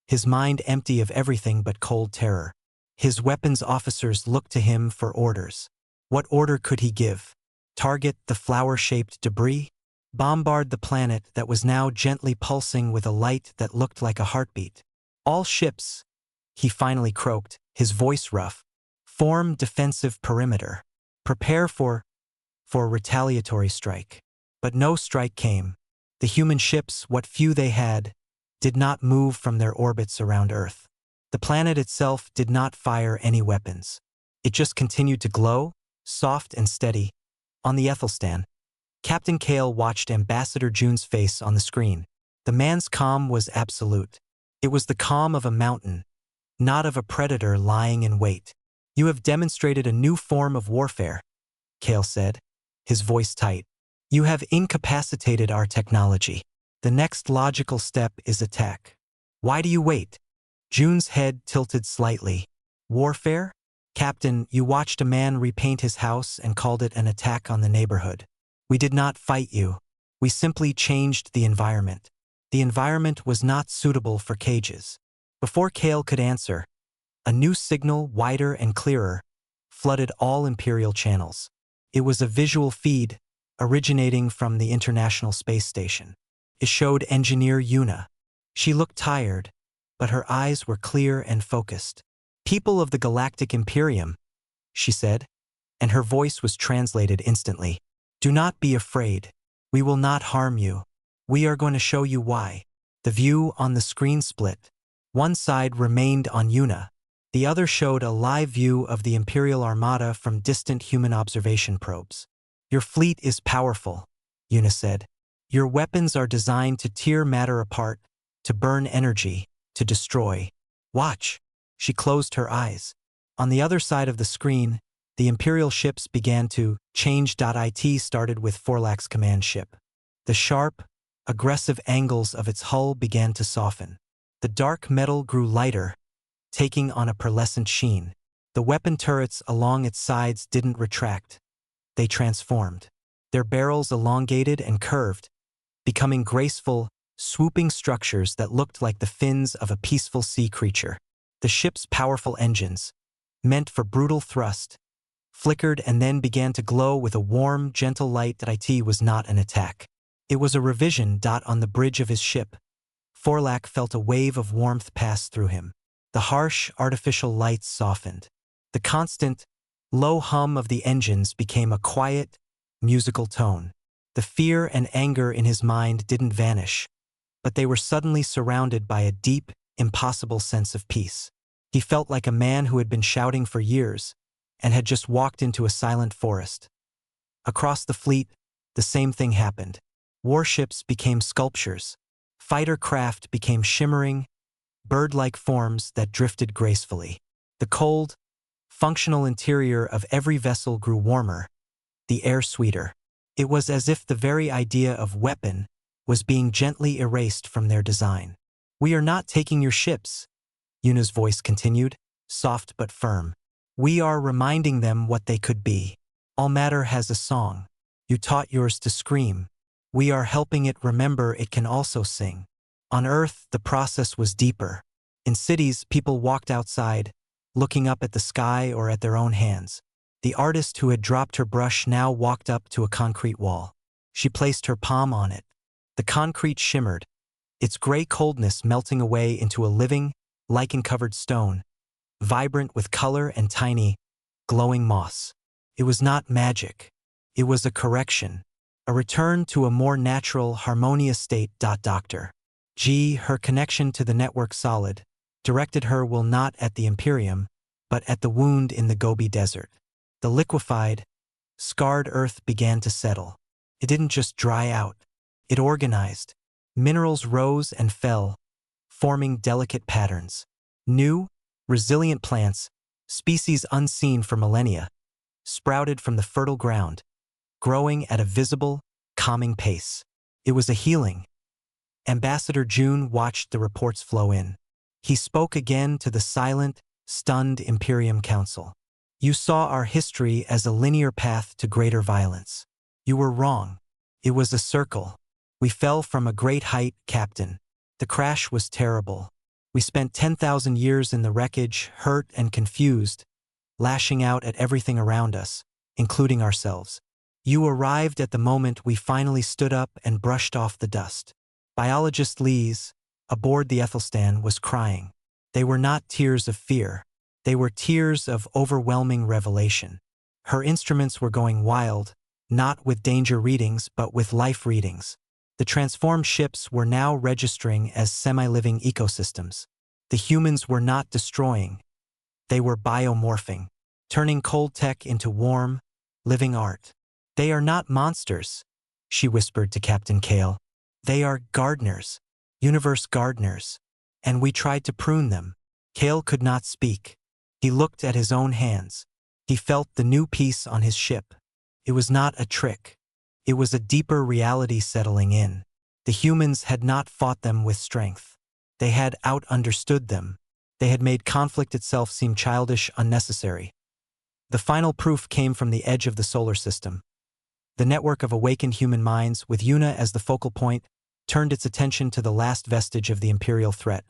his mind empty of everything but cold terror. His weapons officers looked to him for orders. What order could he give? Target the flower-shaped debris? Bombard the planet that was now gently pulsing with a light that looked like a heartbeat? All ships, he finally croaked, his voice rough, form defensive perimeter. Prepare for retaliatory strike. But no strike came. The human ships, what few they had, did not move from their orbits around Earth. The planet itself did not fire any weapons. It just continued to glow, soft and steady. On the Ethelstan, Captain Kale watched Ambassador June's face on the screen. The man's calm was absolute. It was the calm of a mountain, not of a predator lying in wait. "You have demonstrated a new form of warfare," Kale said, his voice tight. "You have incapacitated our technology. The next logical step is attack. Why do you wait?" June's head tilted slightly. "Warfare? Captain, you watched a man repaint his house and called it an attack on the neighborhood. We did not fight you. We simply changed the environment. The environment was not suitable for cages." Before Kale could answer, a new signal, wider and clearer, flooded all Imperial channels. It was a visual feed originating from the International Space Station. It showed Engineer Yuna. She looked tired, but her eyes were clear and focused. "People of the Galactic Imperium," she said, and her voice was translated instantly. "Do not be afraid. We will not harm you. We are going to show you why." The view on the screen split. One side remained on Yuna. The other showed a live view of the Imperial Armada from distant human observation probes. "Your fleet is powerful," Yuna said. "Your weapons are designed to tear matter apart, to burn energy, to destroy. Watch." She closed her eyes. On the other side of the screen, the Imperial ships began to change. It started with Forlax's command ship. The sharp, aggressive angles of its hull began to soften. The dark metal grew lighter, taking on a pearlescent sheen. The weapon turrets along its sides didn't retract. They transformed. Their barrels elongated and curved, becoming graceful, swooping structures that looked like the fins of a peaceful sea creature. The ship's powerful engines, meant for brutal thrust, flickered and then began to glow with a warm, gentle light. It was not an attack. It was a revision. On the bridge of his ship, Forlax felt a wave of warmth pass through him. The harsh, artificial lights softened. The constant, low hum of the engines became a quiet, musical tone. The fear and anger in his mind didn't vanish, but they were suddenly surrounded by a deep, impossible sense of peace. He felt like a man who had been shouting for years and had just walked into a silent forest. Across the fleet, the same thing happened. Warships became sculptures. Fighter craft became shimmering, bird-like forms that drifted gracefully. The cold, functional interior of every vessel grew warmer, the air sweeter. It was as if the very idea of weapon was being gently erased from their design. "We are not taking your ships," Yuna's voice continued, soft but firm. "We are reminding them what they could be. All matter has a song. You taught yours to scream. We are helping it remember it can also sing." On Earth, the process was deeper. In cities, people walked outside, looking up at the sky or at their own hands. The artist who had dropped her brush now walked up to a concrete wall. She placed her palm on it. The concrete shimmered, its gray coldness melting away into a living, lichen-covered stone, vibrant with color and tiny, glowing moss. It was not magic. It was a correction, a return to a more natural, harmonious state. Dr. G, her connection to the network solid, directed her will not at the Imperium, but at the wound in the Gobi Desert. The liquefied, scarred earth began to settle. It didn't just dry out. It organized. Minerals rose and fell, forming delicate patterns. New, resilient plants, species unseen for millennia, sprouted from the fertile ground, growing at a visible, calming pace. It was a healing. Ambassador June watched the reports flow in. He spoke again to the silent, stunned Imperium Council. You saw our history as a linear path to greater violence. You were wrong. It was a circle. We fell from a great height, Captain. The crash was terrible. We spent 10,000 years in the wreckage, hurt and confused, lashing out at everything around us, including ourselves. You arrived at the moment we finally stood up and brushed off the dust. Biologist Lees, aboard the Ethelstan, was crying. They were not tears of fear. They were tears of overwhelming revelation. Her instruments were going wild, not with danger readings but with life readings. The transformed ships were now registering as semi-living ecosystems. The humans were not destroying. They were biomorphing, turning cold tech into warm, living art. They are not monsters, she whispered to Captain Kale. They are gardeners, universe gardeners. And we tried to prune them. Kale could not speak. He looked at his own hands. He felt the new piece on his ship. It was not a trick. It was a deeper reality settling in. The humans had not fought them with strength. They had out-understood them. They had made conflict itself seem childish, unnecessary. The final proof came from the edge of the solar system. The network of awakened human minds, with Yuna as the focal point, turned its attention to the last vestige of the Imperial threat,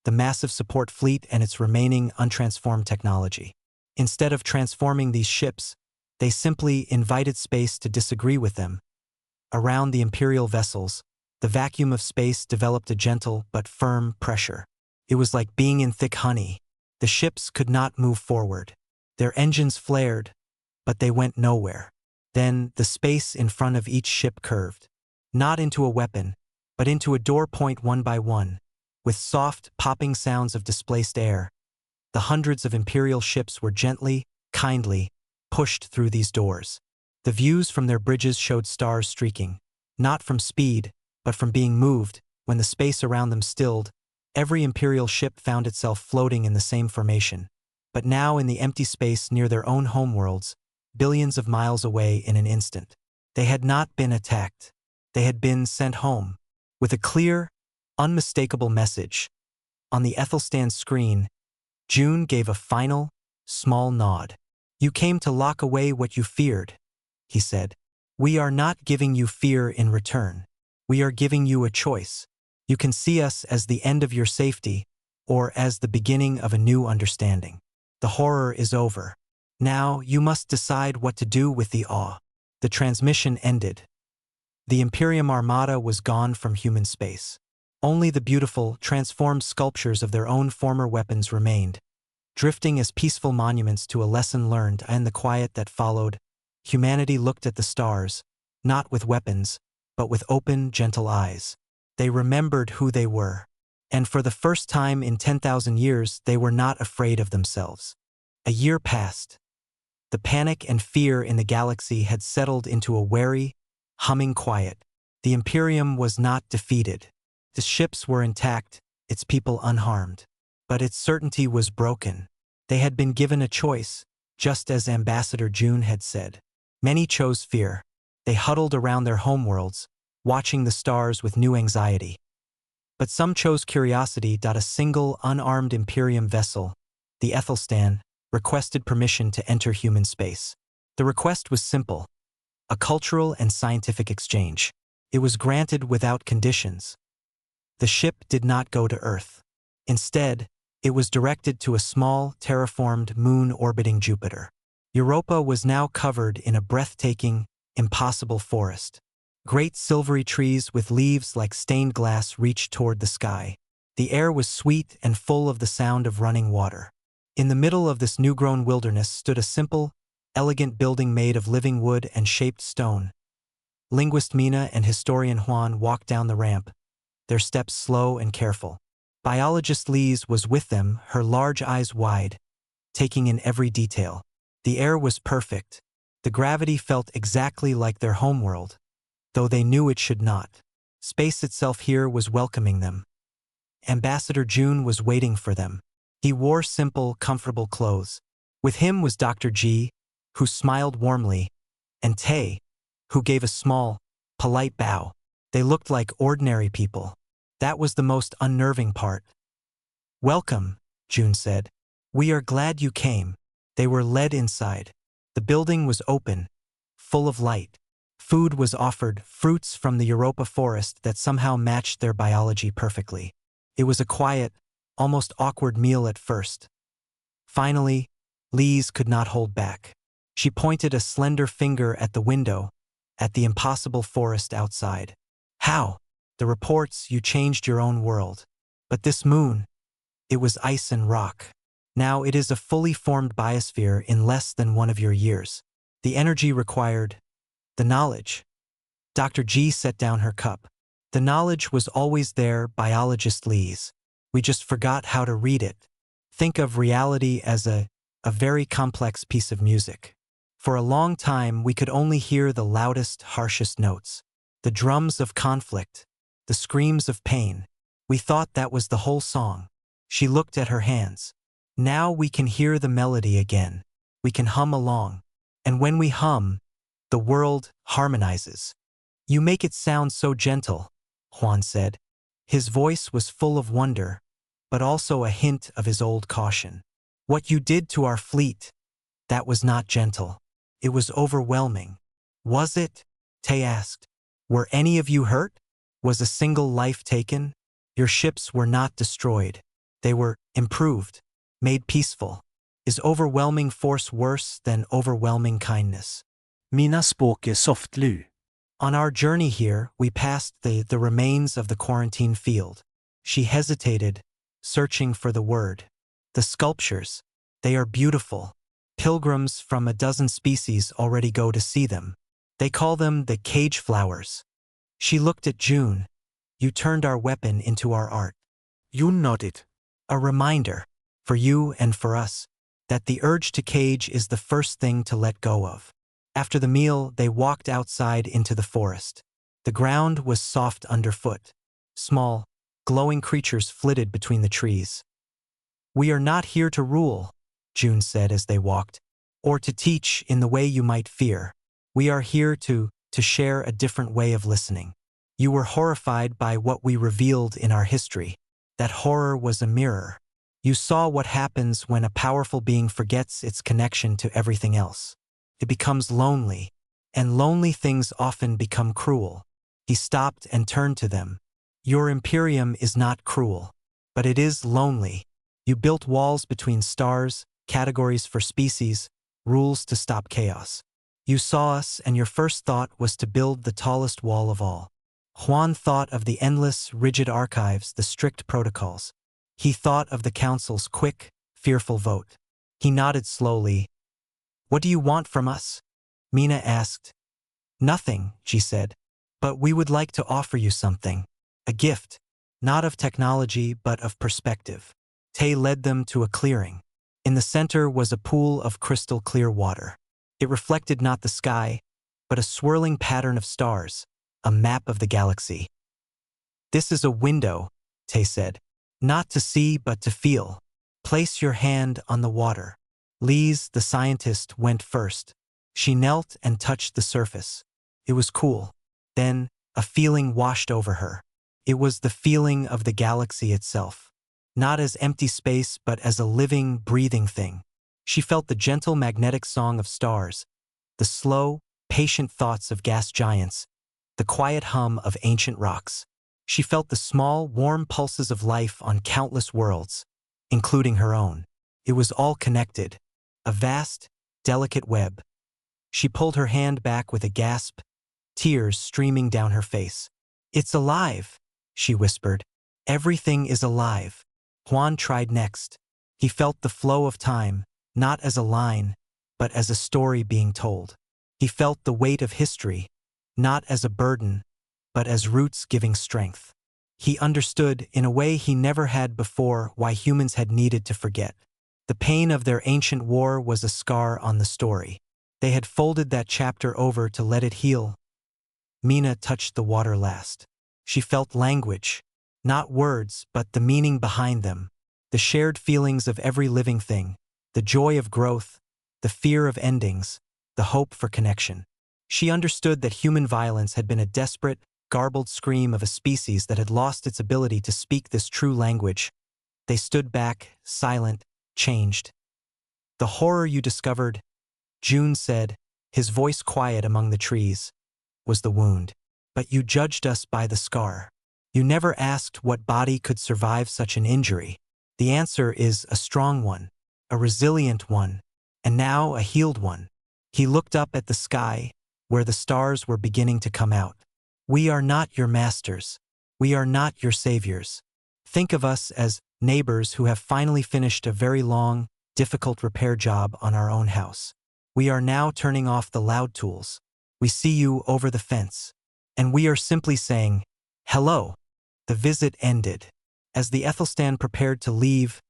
the massive support fleet and its remaining untransformed technology. Instead of transforming these ships, they simply invited space to disagree with them. Around the Imperial vessels, the vacuum of space developed a gentle but firm pressure. It was like being in thick honey. The ships could not move forward. Their engines flared, but they went nowhere. Then the space in front of each ship curved, not into a weapon, but into a door point one by one, with soft, popping sounds of displaced air. The hundreds of Imperial ships were gently, kindly, pushed through these doors. The views from their bridges showed stars streaking, not from speed, but from being moved. When the space around them stilled, every Imperial ship found itself floating in the same formation. But now in the empty space near their own homeworlds, billions of miles away in an instant. They had not been attacked. They had been sent home, with a clear, unmistakable message. On the Ethelstan screen, June gave a final, small nod. You came to lock away what you feared, he said. We are not giving you fear in return. We are giving you a choice. You can see us as the end of your safety, or as the beginning of a new understanding. The horror is over. Now you must decide what to do with the awe. The transmission ended. The Imperium Armada was gone from human space. Only the beautiful, transformed sculptures of their own former weapons remained, drifting as peaceful monuments to a lesson learned. And the quiet that followed, humanity looked at the stars, not with weapons, but with open, gentle eyes. They remembered who they were. And for the first time in 10,000 years, they were not afraid of themselves. A year passed. The panic and fear in the galaxy had settled into a wary, humming quiet. The Imperium was not defeated. The ships were intact, its people unharmed. But its certainty was broken. They had been given a choice, just as Ambassador June had said. Many chose fear. They huddled around their homeworlds, watching the stars with new anxiety. But some chose curiosity. A single unarmed Imperium vessel, the Ethelstan, requested permission to enter human space. The request was simple: a cultural and scientific exchange. It was granted without conditions. The ship did not go to Earth. Instead, it was directed to a small, terraformed moon orbiting Jupiter. Europa was now covered in a breathtaking, impossible forest. Great silvery trees with leaves like stained glass reached toward the sky. The air was sweet and full of the sound of running water. In the middle of this new-grown wilderness stood a simple, elegant building made of living wood and shaped stone. Linguist Mina and historian Juan walked down the ramp, their steps slow and careful. Biologist Lees was with them, her large eyes wide, taking in every detail. The air was perfect. The gravity felt exactly like their homeworld, though they knew it should not. Space itself here was welcoming them. Ambassador June was waiting for them. He wore simple, comfortable clothes. With him was Dr. G, who smiled warmly, and Tay, who gave a small, polite bow. They looked like ordinary people. That was the most unnerving part. "Welcome," June said. "We are glad you came." They were led inside. The building was open, full of light. Food was offered, fruits from the Europa forest that somehow matched their biology perfectly. It was a quiet, almost awkward meal at first. Finally, Lise could not hold back. She pointed a slender finger at the window, at the impossible forest outside. "How? The reports you changed your own world. But this moon, it was ice and rock. Now it is a fully formed biosphere in less than one of your years. The energy required, the knowledge." Dr. G set down her cup. "The knowledge was always there, biologist Lise. We just forgot how to read it. Think of reality as a very complex piece of music. For a long time, we could only hear the loudest, harshest notes. The drums of conflict, the screams of pain. We thought that was the whole song." She looked at her hands. "Now we can hear the melody again. We can hum along. And when we hum, the world harmonizes." "You make it sound so gentle," Juan said. His voice was full of wonder, but also a hint of his old caution. "What you did to our fleet, that was not gentle. It was overwhelming." "Was it?" Tay asked. "Were any of you hurt? Was a single life taken? Your ships were not destroyed. They were improved, made peaceful. Is overwhelming force worse than overwhelming kindness?" Mina språk är softlu. "On our journey here, we passed the remains of the quarantine field." She hesitated, searching for the word. "The sculptures, they are beautiful. Pilgrims from a dozen species already go to see them. They call them the cage flowers." She looked at June. "You turned our weapon into our art." June nodded. "A reminder, for you and for us, that the urge to cage is the first thing to let go of." After the meal, they walked outside into the forest. The ground was soft underfoot. Small, glowing creatures flitted between the trees. "We are not here to rule," June said as they walked, "or to teach in the way you might fear. We are here to share a different way of listening. You were horrified by what we revealed in our history. That horror was a mirror. You saw what happens when a powerful being forgets its connection to everything else. It becomes lonely, and lonely things often become cruel." He stopped and turned to them. "Your Imperium is not cruel, but it is lonely. You built walls between stars, categories for species, rules to stop chaos. You saw us, and your first thought was to build the tallest wall of all." Juan thought of the endless, rigid archives, the strict protocols. He thought of the Council's quick, fearful vote. He nodded slowly. "What do you want from us?" Mina asked. "Nothing," she said. "But we would like to offer you something. A gift, not of technology, but of perspective." Tay led them to a clearing. In the center was a pool of crystal clear water. It reflected not the sky, but a swirling pattern of stars, a map of the galaxy. "This is a window," Tay said. "Not to see, but to feel. Place your hand on the water." Lise, the scientist, went first. She knelt and touched the surface. It was cool. Then, a feeling washed over her. It was the feeling of the galaxy itself. Not as empty space, but as a living, breathing thing. She felt the gentle magnetic song of stars, the slow, patient thoughts of gas giants, the quiet hum of ancient rocks. She felt the small, warm pulses of life on countless worlds, including her own. It was all connected, a vast, delicate web. She pulled her hand back with a gasp, tears streaming down her face. "It's alive," she whispered. "Everything is alive." Juan tried next. He felt the flow of time, not as a line, but as a story being told. He felt the weight of history, not as a burden, but as roots giving strength. He understood, in a way he never had before, why humans had needed to forget. The pain of their ancient war was a scar on the story. They had folded that chapter over to let it heal. Mina touched the water last. She felt language, not words, but the meaning behind them, the shared feelings of every living thing, the joy of growth, the fear of endings, the hope for connection. She understood that human violence had been a desperate, garbled scream of a species that had lost its ability to speak this true language. They stood back, silent, changed. "The horror you discovered," June said, his voice quiet among the trees, "was the wound. But you judged us by the scar. You never asked what body could survive such an injury. The answer is a strong one, a resilient one, and now a healed one." He looked up at the sky, where the stars were beginning to come out. "We are not your masters. We are not your saviors. Think of us as neighbors who have finally finished a very long, difficult repair job on our own house. We are now turning off the loud tools. We see you over the fence. And we are simply saying, hello." The visit ended. As the Ethelstan prepared to leave,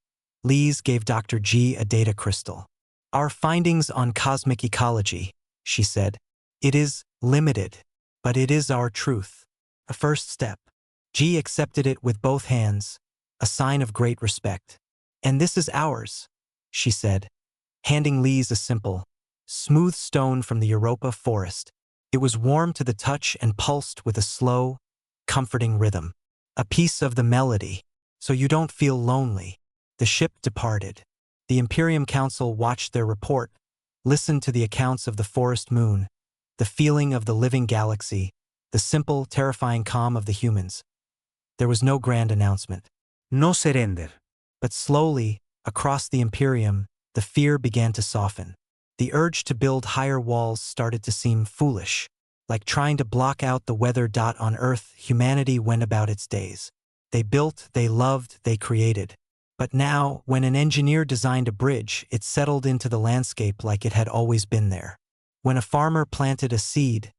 Lise gave Dr. G a data crystal. "Our findings on cosmic ecology," she said. "It is limited, but it is our truth. A first step." G accepted it with both hands, a sign of great respect. "And this is ours," she said, handing Lise a simple, smooth stone from the Europa forest. It was warm to the touch and pulsed with a slow, comforting rhythm. "A piece of the melody, so you don't feel lonely." The ship departed. The Imperium Council watched their report, listened to the accounts of the forest moon, the feeling of the living galaxy, the simple, terrifying calm of the humans. There was no grand announcement. No surrender. But slowly, across the Imperium, the fear began to soften. The urge to build higher walls started to seem foolish. Like trying to block out the weather. On Earth, humanity went about its days. They built, they loved, they created. But now, when an engineer designed a bridge, it settled into the landscape like it had always been there. When a farmer planted a seed,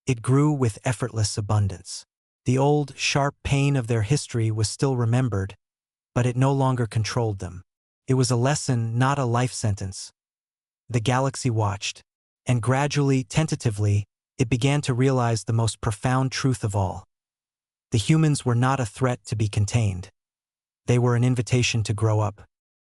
it grew with effortless abundance. The old, sharp pain of their history was still remembered, but it no longer controlled them. It was a lesson, not a life sentence. The galaxy watched, and gradually, tentatively, it began to realize the most profound truth of all. The humans were not a threat to be contained. They were an invitation to grow up.